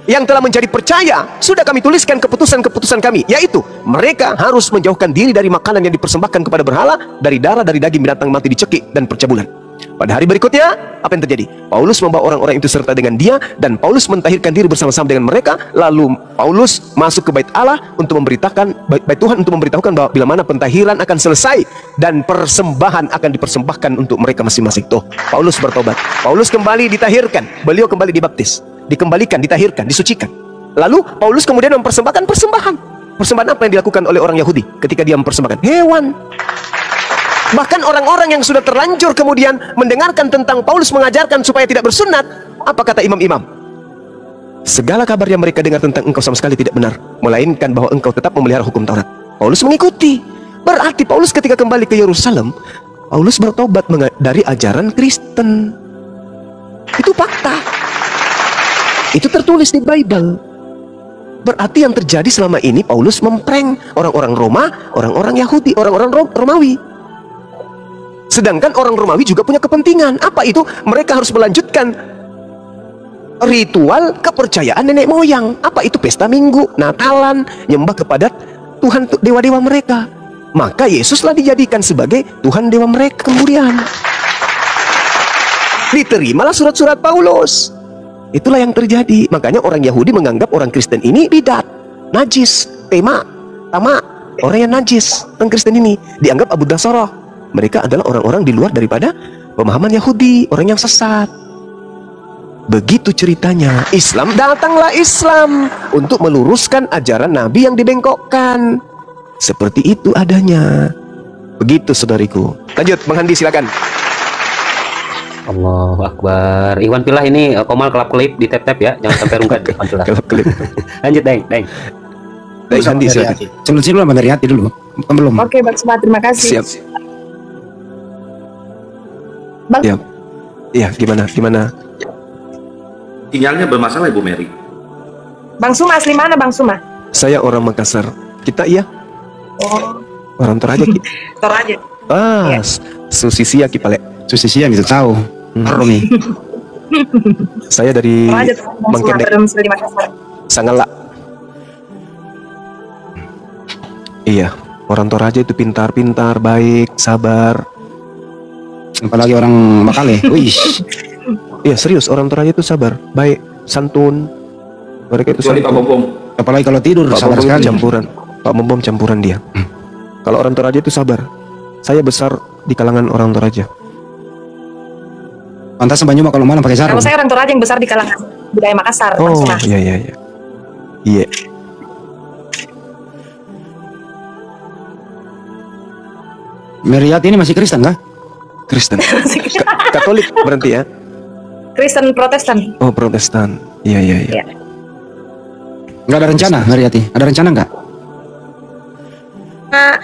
yang telah menjadi percaya, sudah kami tuliskan keputusan-keputusan kami, yaitu mereka harus menjauhkan diri dari makanan yang dipersembahkan kepada berhala, dari darah, dari daging binatang mati dicekik, dan percabulan. Pada hari berikutnya, apa yang terjadi? Paulus membawa orang-orang itu serta dengan dia, dan Paulus mentahirkan diri bersama-sama dengan mereka. Lalu Paulus masuk ke bait Allah untuk memberitakan, bait Tuhan untuk memberitahukan bahwa bila mana pentahiran akan selesai dan persembahan akan dipersembahkan untuk mereka masing-masing. Tuh, Paulus bertobat. Paulus kembali ditahirkan, beliau kembali dibaptis, dikembalikan, ditahirkan, disucikan. Lalu Paulus kemudian mempersembahkan persembahan. Persembahan apa yang dilakukan oleh orang Yahudi ketika dia mempersembahkan? Hewan. Bahkan orang-orang yang sudah terlanjur kemudian mendengarkan tentang Paulus mengajarkan supaya tidak bersunat, apa kata imam-imam? Segala kabar yang mereka dengar tentang engkau sama sekali tidak benar, melainkan bahwa engkau tetap memelihara hukum Taurat. Paulus mengikuti. Berarti Paulus ketika kembali ke Yerusalem, Paulus bertobat dari ajaran Kristen. Itu fakta. Itu tertulis di Bible. Berarti yang terjadi selama ini, Paulus memprank orang-orang Roma, orang-orang Yahudi, orang-orang Romawi. Sedangkan orang Romawi juga punya kepentingan. Apa itu? Mereka harus melanjutkan ritual kepercayaan nenek moyang. Apa itu? Pesta Minggu, Natalan, nyembah kepada Tuhan dewa-dewa mereka. Maka Yesuslah dijadikan sebagai Tuhan dewa mereka kemudian. Diterimalah surat-surat Paulus. Itulah yang terjadi. Makanya orang Yahudi menganggap orang Kristen ini bidat, najis, tamak. Orang yang najis, orang Kristen ini dianggap Abu Dasoroh. Mereka adalah orang-orang di luar daripada pemahaman Yahudi, orang yang sesat. Begitu ceritanya. Datanglah Islam untuk meluruskan ajaran Nabi yang dibengkokkan. Seperti itu adanya. Begitu saudariku. Lanjut, Bang Handi silakan. Allahu Akbar. Iwan Pilah ini Komal kelap-kelip di tap-tap ya, jangan sampai rungkat. Kelap-kelip. Lanjut, Deng. Dari Handi silakan. Sebelum dulu dari hati dulu. Belum. Oke, Bang Suma, terima kasih. Siap. Bang. Ya. Iya, gimana? Sinyalnya bermasalah Ibu Mary. Bang Suma asli mana, Bang Suma? Saya orang Makassar. Kita iya? Oh, Orang Toraja kita. Toraja. Ah, Ya. Susisia Kipale. Susi siang gitu tahu. Romi. Saya dari Toraja, Bang Suma, Mangkendek, berdomisili di Makassar. Sangala. Iya, orang Toraja itu pintar-pintar, baik, sabar. Apalagi orang Bakale. Wih. Iya, serius, orang Toraja itu sabar, baik, santun. Mereka itu Kecuali Pak santun. Bobong. Apalagi kalau tidur Pak sabar Bom itu sekali. campuran. Pak Bom campuran dia. Kalau orang Toraja itu sabar. Saya besar di kalangan orang Toraja. Pantas Banyuma kalau malam pakai sarung. Kalau saya orang Toraja yang besar di kalangan budaya Makassar, Bang Oh, Suma. iya. Iya. Meriat ini masih Kristen kah? Kristen. Katolik berarti ya? Kristen Protestan. Oh, Protestan. Iya. Ya. Enggak ada rencana Meriati? Ada rencana enggak? Nah,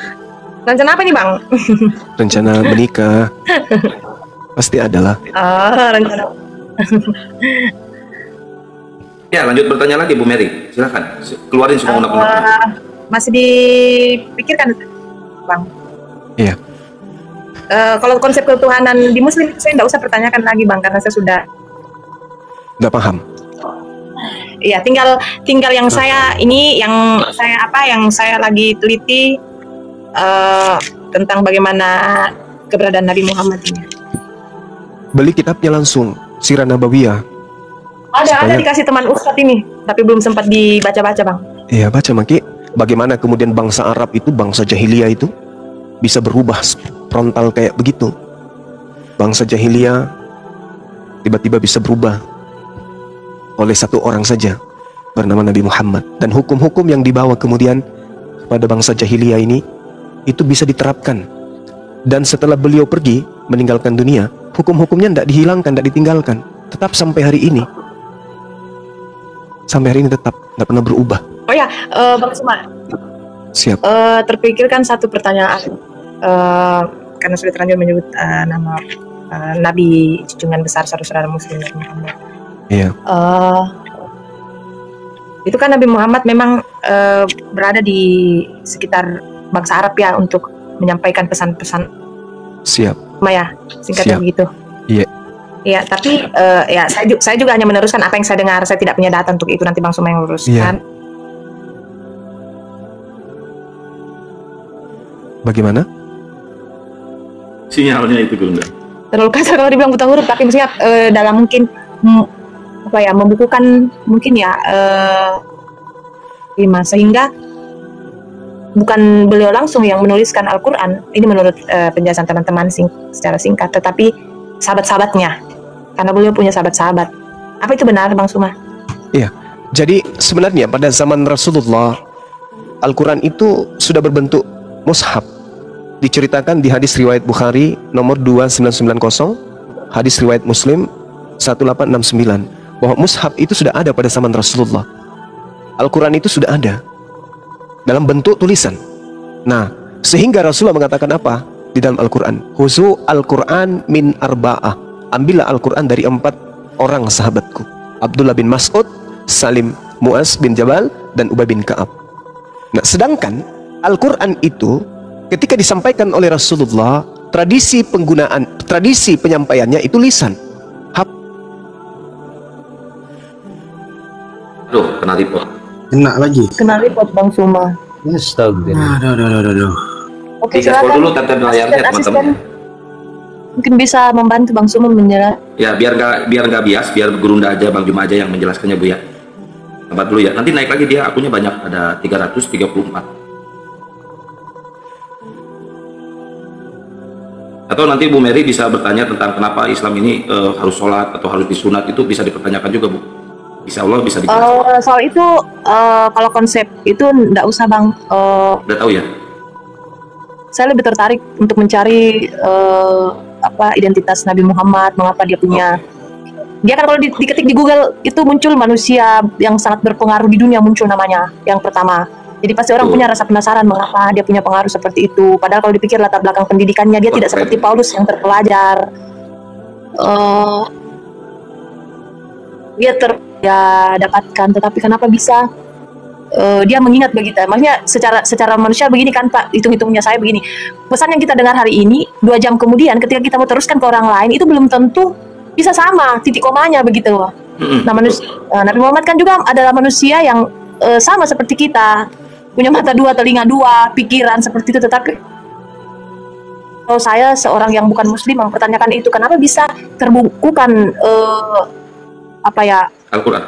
rencana apa nih, Bang? Rencana menikah. Pasti adalah. Oh, rencana. Ya, lanjut bertanya lagi Bu Mary. Silakan. Keluarin semua unek-uneknya. Masih dipikirkan, Bang. Iya. Kalau konsep ketuhanan di Muslim saya tidak usah pertanyakan lagi, Bang, karena saya sudah. Nggak paham. Iya, tinggal yang saya ini, yang saya lagi teliti tentang bagaimana keberadaan Nabi Muhammad ini. Beli kitabnya langsung, Sirah Nabawiyah. Ada dikasih teman Ustadz ini, tapi belum sempat dibaca-baca, Bang. Iya, baca Maki. Bagaimana kemudian bangsa Arab itu, bangsa jahiliyah itu bisa berubah frontal kayak begitu. Bangsa jahiliyah tiba-tiba bisa berubah oleh satu orang saja bernama Nabi Muhammad. Dan hukum-hukum yang dibawa kemudian kepada bangsa jahiliyah ini itu bisa diterapkan. Dan setelah beliau pergi meninggalkan dunia, hukum-hukumnya tidak dihilangkan, tidak ditinggalkan, tetap sampai hari ini. Sampai hari ini tetap nggak pernah berubah. Oh ya, Bang Suma. Siap. Terpikirkan satu pertanyaan. Karena sudah terlanjur menyebut nama Nabi junjungan besar saudara Muslim Nabi Muhammad. Iya. Itu kan Nabi Muhammad memang berada di sekitar bangsa Arab ya untuk menyampaikan pesan-pesan. Siap. Maya, singkatnya Siap. begitu. Iya. Ya, tapi ya saya juga hanya meneruskan apa yang saya dengar. Saya tidak punya data untuk itu, nanti Bang Suma yang luruskan. Iya. Bagaimana? Sinyalnya itu Gurunda. Terlalu kasar kalau dibilang buta huruf, tapi maksudnya dalam mungkin membukukan mungkin ya 5, sehingga bukan beliau langsung yang menuliskan Al-Quran. Ini menurut penjelasan teman-teman secara singkat, tetapi sahabat-sahabatnya, karena beliau punya sahabat-sahabat. Apa itu benar, Bang Suma? Iya. Jadi sebenarnya pada zaman Rasulullah, Al-Quran itu sudah berbentuk mushaf. Diceritakan di hadis riwayat Bukhari nomor 2990, hadis riwayat Muslim 1869, bahwa mushaf itu sudah ada pada zaman Rasulullah. Al-Quran itu sudah ada dalam bentuk tulisan. Nah, sehingga Rasulullah mengatakan apa di dalam Al-Quran? Khusu Al-Quran min arba'ah. Ambillah Al-Quran dari 4 orang sahabatku, Abdullah bin Mas'ud, Salim, Mu'az bin Jabal, dan Ubay bin Ka'ab. Nah, sedangkan Al-Quran itu ketika disampaikan oleh Rasulullah, tradisi penyampaiannya itu lisan. Aduh, kena report. Enak lagi. Kenal report Bang Suma. Astaga. Aduh. Oke, Digaspol dulu silakan. tanda layarnya teman-teman. Mungkin bisa membantu Bang Suma menjelaskan. Ya biar nggak bias, biar Gurunda aja, Bang Juma aja yang menjelaskannya Bu ya. Tempat dulu ya. Nanti naik lagi dia, akunya banyak, ada 334. Atau nanti Bu Mary bisa bertanya tentang kenapa Islam ini harus sholat atau harus disunat, itu bisa dipertanyakan juga Bu. Insya Allah bisa dijelaskan. Soal itu kalau konsep itu enggak usah Bang. Udah tahu ya? Saya lebih tertarik untuk mencari identitas Nabi Muhammad, mengapa dia punya. Dia kan kalau diketik di Google itu muncul manusia yang sangat berpengaruh di dunia, muncul namanya yang pertama. Jadi pasti orang punya rasa penasaran mengapa dia punya pengaruh seperti itu. Padahal kalau dipikir latar belakang pendidikannya dia tidak seperti Paulus yang terpelajar. Dia dapatkan, tetapi kenapa bisa dia mengingat begitu? Maksudnya secara manusia begini kan Pak, hitung-hitungnya saya begini. Pesan yang kita dengar hari ini 2 jam kemudian ketika kita mau teruskan ke orang lain itu belum tentu bisa sama titik komanya begitu. Nah, Nabi Muhammad kan juga adalah manusia yang sama seperti kita, punya mata 2, telinga 2, pikiran seperti itu. Tetapi kalau saya seorang yang bukan Muslim mempertanyakan itu, kenapa bisa terbukukan Al-Quran,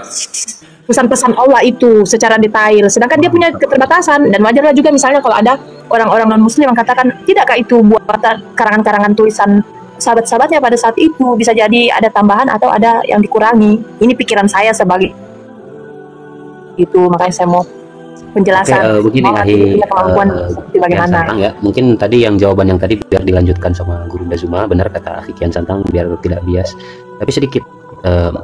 pesan-pesan Allah itu secara detail, sedangkan dia punya keterbatasan. Dan wajarlah juga misalnya kalau ada orang-orang non-Muslim yang katakan, tidakkah itu buatan karangan-karangan tulisan sahabat-sahabatnya pada saat itu, bisa jadi ada tambahan atau ada yang dikurangi. Ini pikiran saya sebagai itu, makanya saya mau penjelasan. Begini punya kemampuan seperti bagaimana. Santang ya, mungkin tadi yang jawaban yang tadi biar dilanjutkan sama Gurunda Zuma, benar kata Kian Santang, biar tidak bias. Tapi sedikit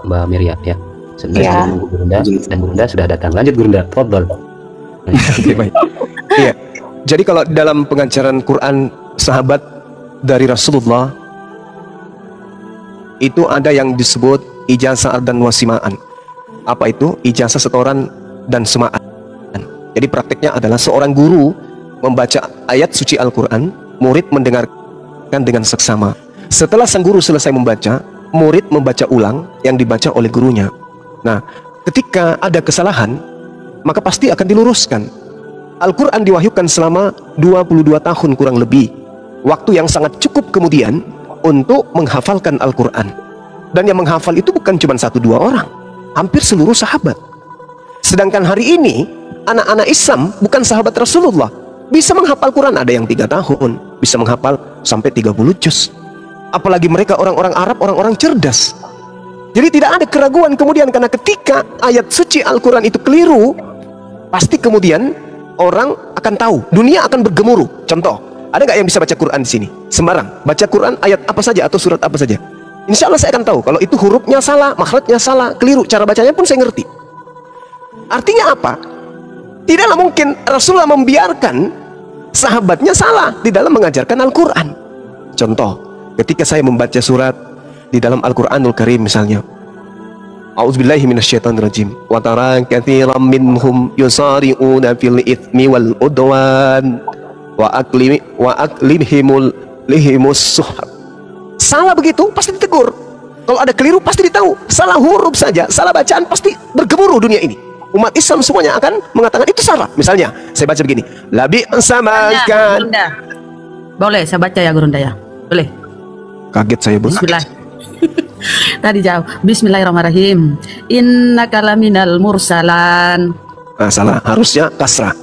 Mbak Miria ya. Sebenarnya menunggu Gurunda, dan Gurunda sudah datang. Lanjut Gurunda, fadhol. Oke, baik. Iya. Jadi kalau dalam pengajaran Quran sahabat dari Rasulullah itu ada yang disebut ijazah dan wasimaan. Apa itu? Ijazah setoran dan semaan. Jadi prakteknya adalah seorang guru membaca ayat suci Al-Quran, murid mendengarkan dengan seksama. Setelah sang guru selesai membaca, murid membaca ulang yang dibaca oleh gurunya. Nah, ketika ada kesalahan, maka pasti akan diluruskan. Al-Quran diwahyukan selama 22 tahun kurang lebih. Waktu yang sangat cukup kemudian untuk menghafalkan Al-Quran. Dan yang menghafal itu bukan cuma 1-2 orang, hampir seluruh sahabat. Sedangkan hari ini anak-anak Islam bukan sahabat Rasulullah bisa menghafal Quran, ada yang 3 tahun bisa menghafal sampai 30 juz. Apalagi mereka orang-orang Arab, orang-orang cerdas. Jadi tidak ada keraguan kemudian, karena ketika ayat suci Al-Quran itu keliru, pasti kemudian orang akan tahu, dunia akan bergemuruh. Contoh, ada nggak yang bisa baca Quran di sini? Sembarang baca Quran ayat apa saja atau surat apa saja. Insya Allah saya akan tahu kalau itu hurufnya salah, makhrajnya salah, keliru, cara bacanya pun saya ngerti. Artinya apa? Tidaklah mungkin Rasulullah membiarkan sahabatnya salah di dalam mengajarkan Al-Quran. Contoh, ketika saya membaca surat di dalam Al-Quranul Karim misalnya, A'udzubillahi minasyaitonirrajim. Wa tara katsiran minhum yusari'una fil itsmi wal udwan wa aklimhimul lihimus suhab. Salah begitu pasti ditegur. Kalau ada keliru pasti ditahu. Salah huruf saja, salah bacaan pasti bergemuruh dunia ini. Umat Islam semuanya akan mengatakan itu salah. Misalnya, saya baca begini. Labi samakan. Boleh saya baca ya Gurunda ya? Boleh. Kaget saya, Bu. Bismillah. Tadi jauh. Bismillahirrahmanirrahim. Innaka laminal mursalan. Nah, salah. Harusnya kasrah.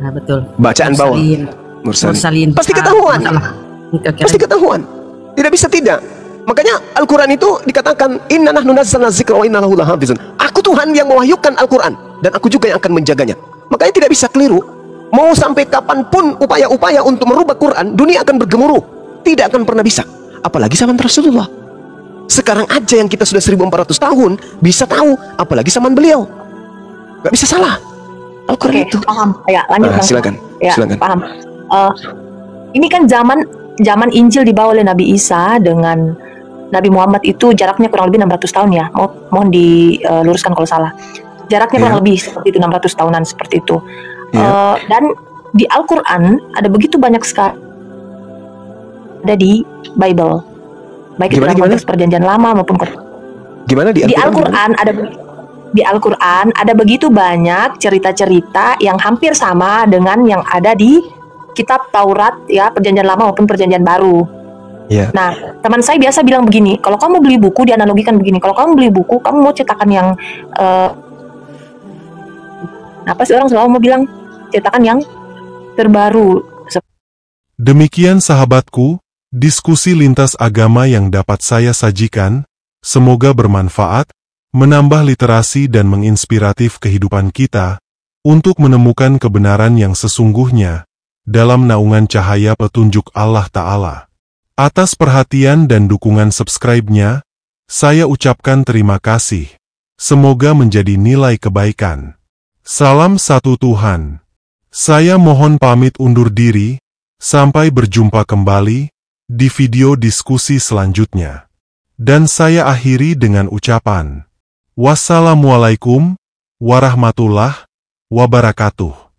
Nah, betul. Bacaan bawah. Mursalin. Pasti ketahuan. Pasti ketahuan. Tidak bisa tidak. Makanya Al-Quran itu dikatakan Inna nahnu nazzalna dzikra wa inna lahu lahafizun. Aku Tuhan yang mewahyukan Al-Quran dan aku juga yang akan menjaganya. Makanya tidak bisa keliru. Mau sampai kapanpun upaya-upaya untuk merubah Quran, dunia akan bergemuruh. Tidak akan pernah bisa. Apalagi zaman Rasulullah. Sekarang aja yang kita sudah 1400 tahun bisa tahu, apalagi zaman beliau. Gak bisa salah. Al-Quran itu. Paham. Ya, lanjut. Silakan. Ya, silakan. Paham. Ini kan zaman Injil dibawa oleh Nabi Isa dengan Nabi Muhammad itu jaraknya kurang lebih 600 tahun ya. Mohon diluruskan kalau salah. Jaraknya kurang lebih seperti itu, 600 tahunan seperti itu. Dan di Al-Quran ada begitu banyak sekali ada di Bible. Baik itu dalam konteks perjanjian lama maupun gimana di Al-Quran di Al-Quran ada begitu banyak cerita-cerita yang hampir sama dengan yang ada di kitab Taurat ya, perjanjian lama maupun perjanjian baru. Nah, teman saya biasa bilang begini, kalau kamu beli buku dianalogikan begini, kalau kamu beli buku, kamu mau cetakan yang apa sih orang selalu mau bilang cetakan yang terbaru. Demikian sahabatku, diskusi lintas agama yang dapat saya sajikan, semoga bermanfaat, menambah literasi dan menginspiratif kehidupan kita, untuk menemukan kebenaran yang sesungguhnya, dalam naungan cahaya petunjuk Allah Ta'ala. Atas perhatian dan dukungan subscribe-nya, saya ucapkan terima kasih. Semoga menjadi nilai kebaikan. Salam satu Tuhan. Saya mohon pamit undur diri, sampai berjumpa kembali di video diskusi selanjutnya. Dan saya akhiri dengan ucapan, wassalamualaikum warahmatullahi wabarakatuh.